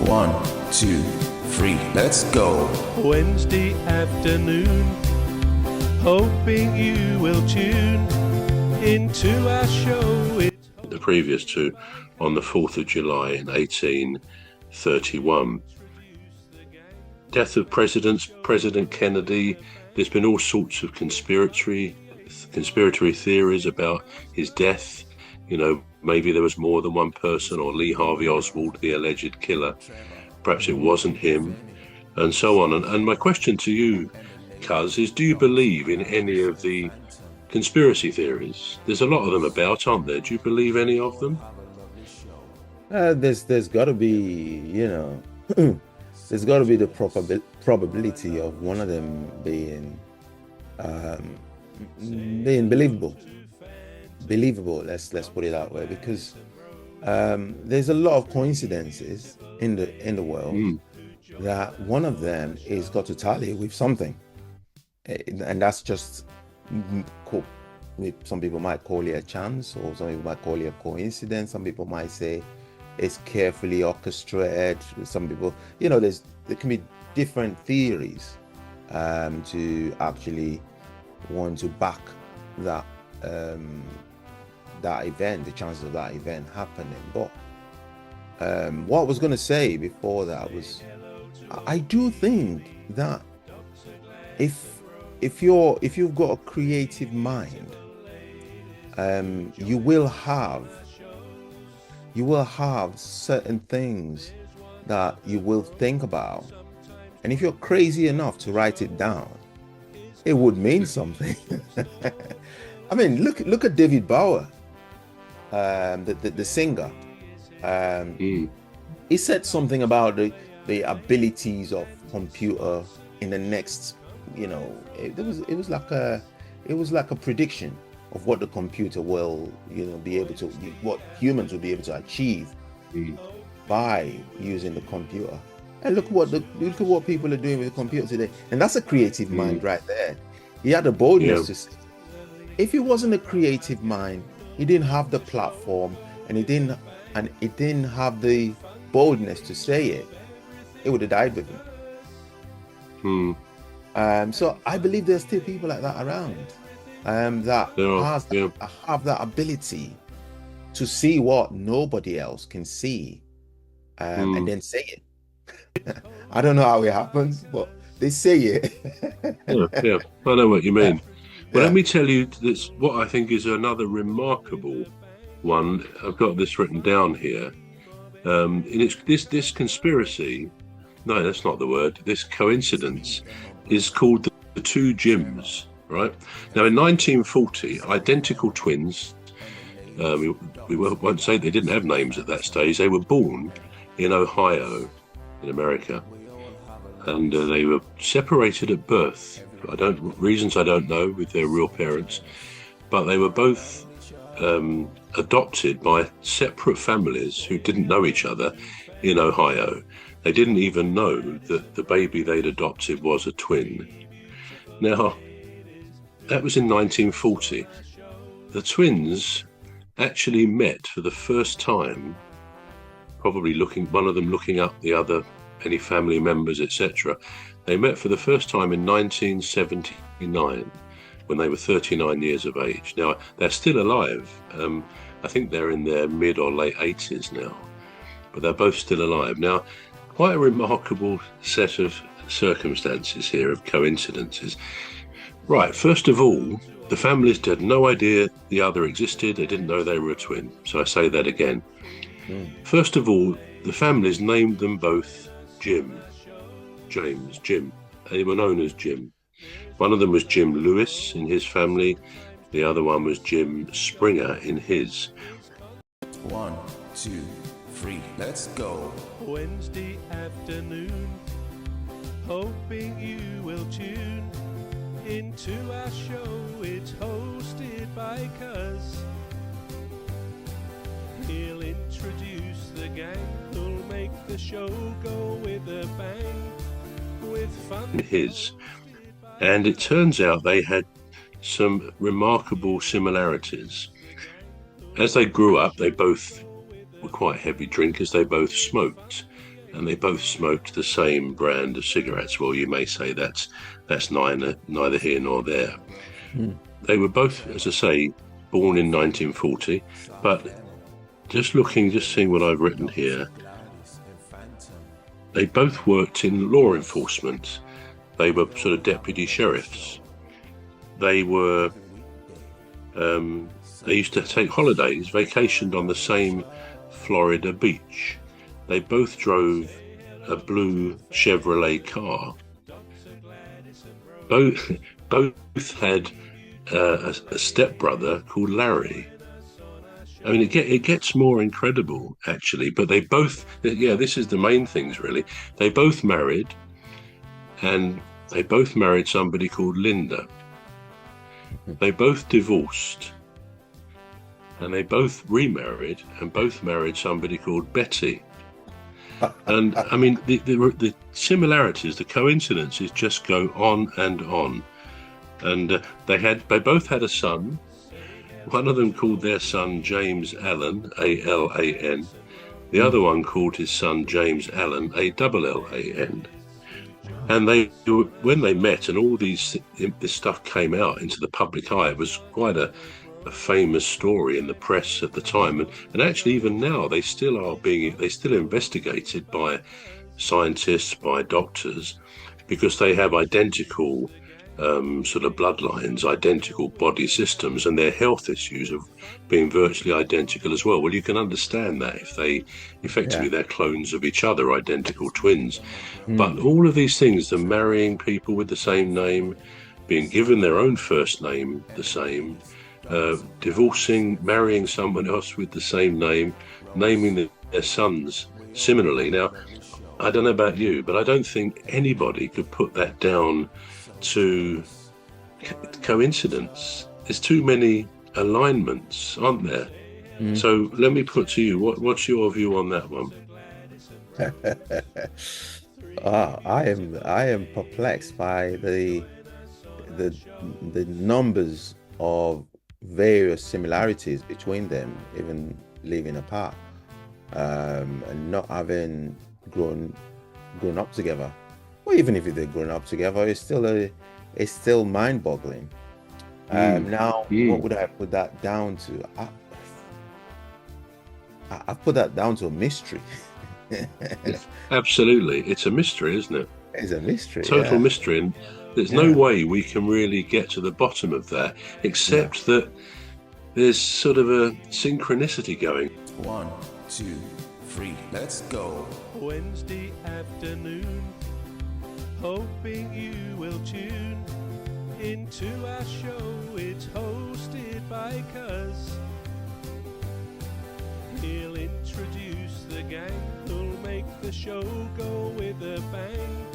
1, 2, 3, let's go. Wednesday afternoon, hoping you will tune into our show. The previous two on the 4th of July in 1831. Death of presidents, President Kennedy. There's been all sorts of conspiratory theories about his death. You know, maybe there was more than one person, or Lee Harvey Oswald, the alleged killer. Perhaps it wasn't him, and so on. And my question to you, Cuz, is do you believe in any of the conspiracy theories? There's a lot of them about, aren't there? Do you believe any of them? There's got to be, you know, there's got to be the probability of one of them being believable. Let's put it that way, because there's a lot of coincidences in the world that one of them is got to tally with something, and that's just some people might call it a chance, or some people might call it a coincidence. Some people might say it's carefully orchestrated. Some people, you know, there can be different theories to actually want to back that event, the chances of that event happening. But what I was going to say before that was, I do think that if you've got a creative mind, you will have certain things that you will think about, and if you're crazy enough to write it down, it would mean something. I mean, look at David Bowie, the singer. He said something about the abilities of computer in the next, you know, it was like a prediction of what the computer will, you know, be able to, what humans will be able to achieve by using the computer. And look at what people are doing with the computer today. And that's a creative mind right there. He had the boldness to say, if he wasn't a creative mind, he didn't have the platform, and he didn't have the boldness to say it, it would have died with him. So I believe there's still people like that around, that have that ability to see what nobody else can see, and then say it. I don't know how it happens, but they say it. yeah, I know what you mean. Well, let me tell you this, what I think is another remarkable one. I've got this written down here. And it's this conspiracy. No, that's not the word. This coincidence is called the two Jims, right? Now, in 1940, identical twins, we won't say they didn't have names at that stage. They were born in Ohio, in America, and they were separated at birth. Reasons I don't know with their real parents, but they were both adopted by separate families who didn't know each other in Ohio. They didn't even know that the baby they'd adopted was a twin. Now, that was in 1940. The twins actually met for the first time, probably one of them looking up the other, any family members, etc. They met for the first time in 1979, when they were 39 years of age. Now, they're still alive. I think they're in their mid or late 80s now, but they're both still alive. Now, quite a remarkable set of circumstances here, of coincidences. Right, first of all, the families had no idea the other existed. They didn't know they were a twin. So I say that again. First of all, the families named them both Jim. They were known as Jim. One of them was Jim Lewis in his family. The other one was Jim Springer in his. 1, 2, 3, let's go. Wednesday afternoon, hoping you will tune into our show. It's hosted by Cuz. He'll introduce the gang who'll make the show go with a bang, with fun. His. And it turns out they had some remarkable similarities. As they grew up, they both were quite heavy drinkers. They both smoked. and they both smoked the same brand of cigarettes. Well, you may say that's neither here nor there. They were both, as I say, born in 1940, but just seeing what I've written here, they both worked in law enforcement. They were sort of deputy sheriffs. They were, they used to take holidays, vacationed on the same Florida beach. They both drove a blue Chevrolet car. Both had a stepbrother called Larry. I mean, it gets more incredible, actually. But they both, this is the main things, really. They both married, and they both married somebody called Linda. They both divorced, and they both remarried, and both married somebody called Betty. And I mean, the similarities, the coincidences just go on and on. And they both had a son. One of them called their son James Allen, A-L-A-N. The other one called his son James Allen, A-double-L-A-N. And when they met and all this stuff came out into the public eye, it was quite a famous story in the press at the time. And actually, even now, they still investigated by scientists, by doctors, because they have identical sort of bloodlines, identical body systems, and their health issues of being virtually identical as well. Well, you can understand that if they're clones of each other, identical twins. But all of these things, the marrying people with the same name, being given their own first name the same, divorcing, marrying someone else with the same name, naming their sons similarly. Now, I don't know about you, but I don't think anybody could put that down to coincidence. There's too many alignments, aren't there? So let me put to you, what's your view on that one? I am perplexed by the numbers of various similarities between them, even living apart, and not having grown up together. Well, even if they're grown up together, it's still mind-boggling. Now, what would I put that down to? I put that down to a mystery. Absolutely, it's a mystery, isn't it? It's a mystery, total mystery, and there's no way we can really get to the bottom of that, except that there's sort of a synchronicity going. 1, 2, 3, let's go. Wednesday afternoon, hoping you will tune into our show. It's hosted by Cuz. He'll introduce the gang who'll make the show go with a bang.